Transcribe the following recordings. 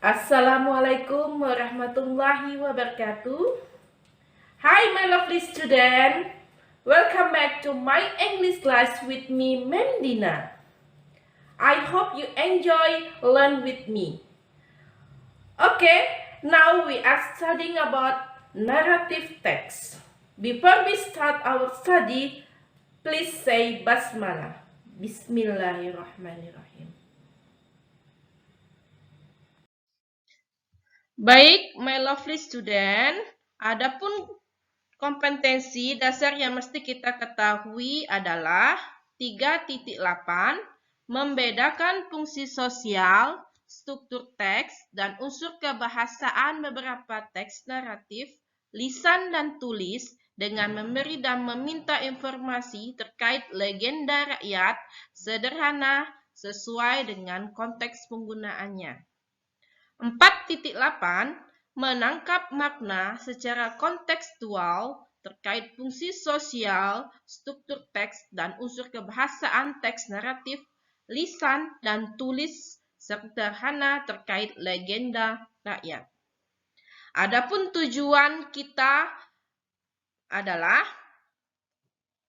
Assalamualaikum warahmatullahi wabarakatuh. Hi my lovely student. Welcome back to my English class with me Mendina. I hope you enjoy learn with me. Okay, now we are studying about narrative text. Before we start our study, please say basmalah. Bismillahirrahmanirrahim. Baik, my lovely student, adapun kompetensi dasar yang mesti kita ketahui adalah 3.8 membedakan fungsi sosial, struktur teks, dan unsur kebahasaan beberapa teks naratif, lisan dan tulis dengan memberi dan meminta informasi terkait legenda rakyat sederhana sesuai dengan konteks penggunaannya. 4.8 menangkap makna secara kontekstual terkait fungsi sosial, struktur teks, dan unsur kebahasaan teks naratif, lisan, dan tulis sederhana terkait legenda rakyat. Adapun tujuan kita adalah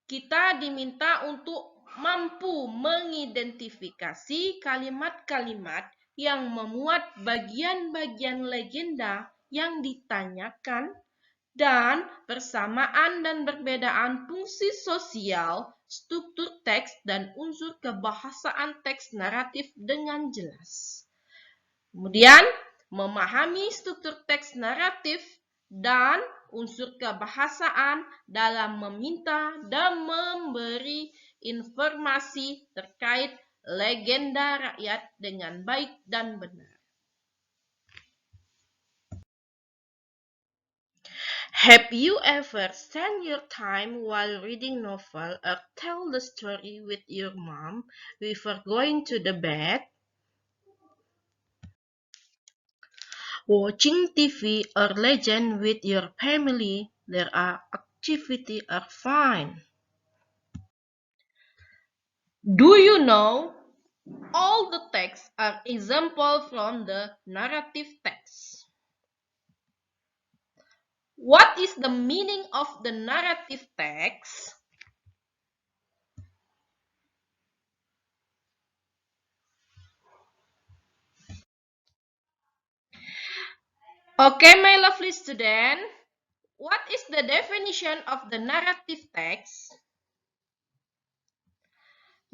kita diminta untuk mampu mengidentifikasi kalimat-kalimat yang memuat bagian-bagian legenda yang ditanyakan dan persamaan dan perbedaan fungsi sosial, struktur teks, dan unsur kebahasaan teks naratif dengan jelas. Kemudian, memahami struktur teks naratif dan unsur kebahasaan dalam meminta dan memberi informasi terkait legenda rakyat dengan baik dan benar. Have you ever spent your time while reading novel or tell the story with your mom before going to the bed? Watching TV or legend with your family, there are activities are fine. Do you know all the texts are example from the narrative text? What is the meaning of the narrative text? Okay, my lovely student, what is the definition of the narrative text?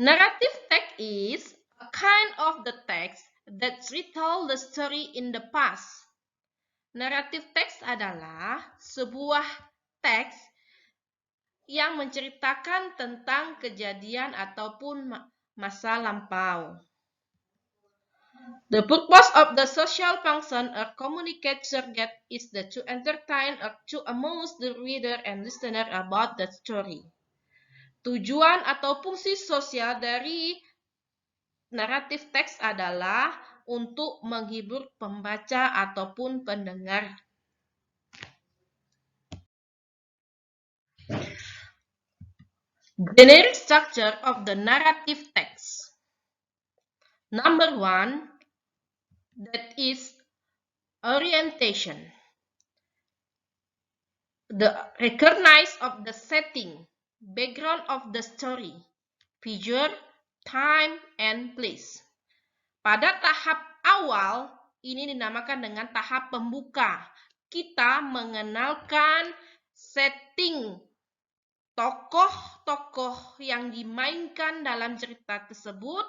Narrative text is a kind of the text that retell the story in the past. Narrative text adalah sebuah teks yang menceritakan tentang kejadian ataupun masa lampau. The purpose of the social function or communication is to entertain or to amuse the reader and listener about the story. Tujuan atau fungsi sosial dari naratif teks adalah untuk menghibur pembaca ataupun pendengar. Generic structure of the narrative text. Number 1, that is orientation. The recognize of the setting, background of the story, figure, time, and place. Pada tahap awal, ini dinamakan dengan tahap pembuka. Kita mengenalkan setting tokoh-tokoh yang dimainkan dalam cerita tersebut,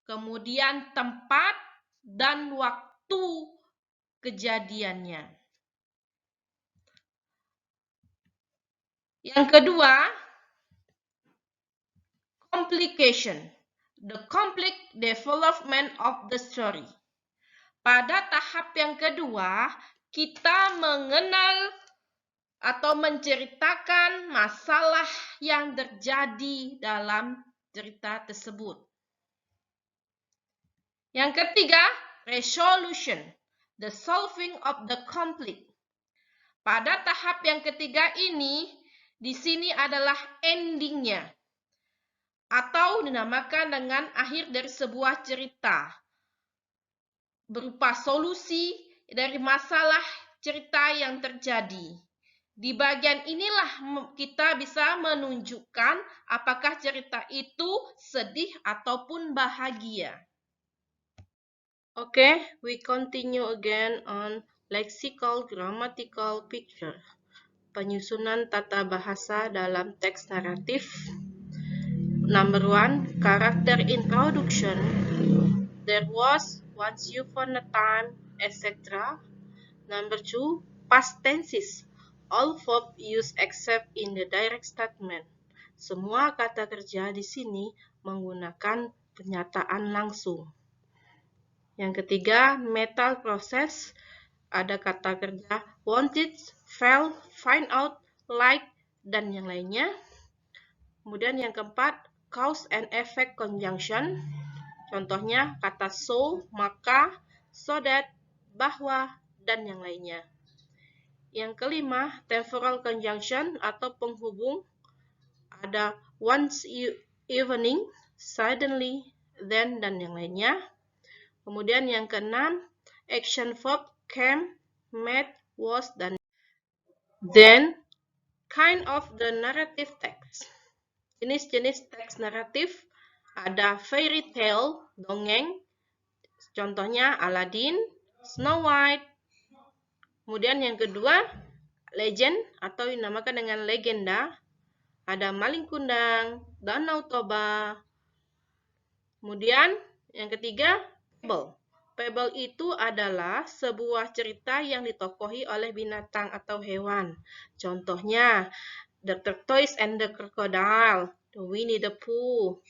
kemudian tempat dan waktu kejadiannya. Yang kedua, complication, the complete development of the story. Pada tahap yang kedua, kita mengenal atau menceritakan masalah yang terjadi dalam cerita tersebut. Yang ketiga, resolution, the solving of the conflict. Pada tahap yang ketiga ini, di sini adalah endingnya, atau dinamakan dengan akhir dari sebuah cerita. berupa solusi dari masalah cerita yang terjadi. Di bagian inilah kita bisa menunjukkan apakah cerita itu sedih ataupun bahagia. Okay, we continue again on lexical grammatical picture. Penyusunan tata bahasa dalam teks naratif. Number 1, character introduction. There was, once upon a time, etc. Number 2, past tenses. All verb used except in the direct statement. Semua kata kerja di sini menggunakan pernyataan langsung. Yang ketiga, mental process. Ada kata kerja wanted, felt, find out, like, dan yang lainnya. Kemudian yang keempat, cause and effect conjunction. Contohnya kata so, maka, so that, bahwa, dan yang lainnya. Yang kelima, temporal conjunction atau penghubung. Ada once evening, suddenly, then, dan yang lainnya. Kemudian yang keenam, action verb came, met, was, dan then, kind of the narrative text. Jenis-jenis teks naratif ada fairy tale, dongeng. Contohnya Aladdin, Snow White. Kemudian yang kedua, legend atau dinamakan dengan legenda. Ada Maling Kundang, Danau Toba. Kemudian yang ketiga, fable. Fable itu adalah sebuah cerita yang ditokohi oleh binatang atau hewan. Contohnya, The Tortoise and the Crocodile, The Winnie the Pooh.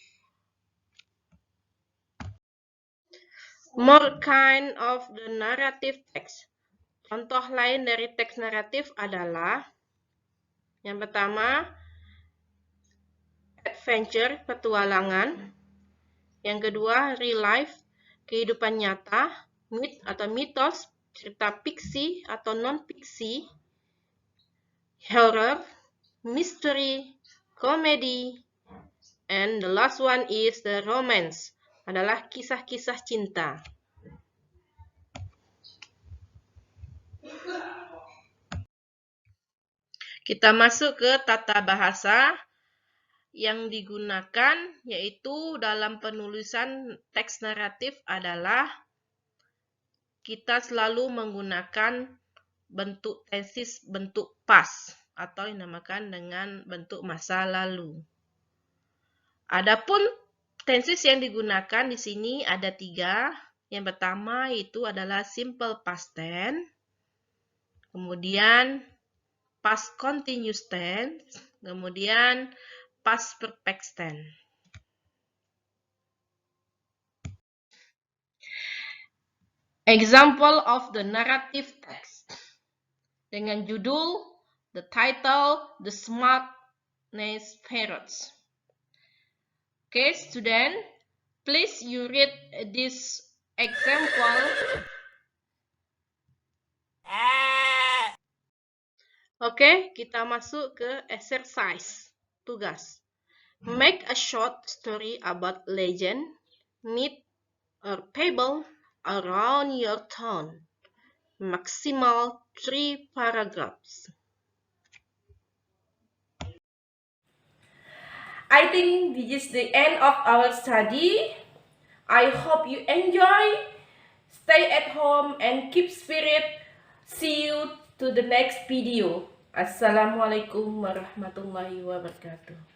More kind of the narrative text. Contoh lain dari teks naratif adalah yang pertama, adventure, petualangan. Yang kedua, real life, kehidupan nyata. Myth atau mitos, cerita fiksi atau non-fiksi. Horror, mystery, comedy. And the last one is the romance, adalah kisah-kisah cinta. Kita masuk ke tata bahasa yang digunakan, yaitu dalam penulisan teks naratif adalah kita selalu menggunakan bentuk tenses bentuk past atau dinamakan dengan bentuk masa lalu. Adapun tenses yang digunakan di sini ada 3. Yang pertama itu adalah simple past tense, kemudian past continuous tense, kemudian past perfect tense. Example of the narrative text dengan judul, the title, the smartness parrots. Okay, student, please you read this example. Oke, kita masuk ke exercise, tugas. Make a short story about legend, myth, or fable around your town. Maximal 3 paragraphs. I think this is the end of our study. I hope you enjoy. Stay at home and keep spirit. See you to the next video. Assalamualaikum warahmatullahi wabarakatuh.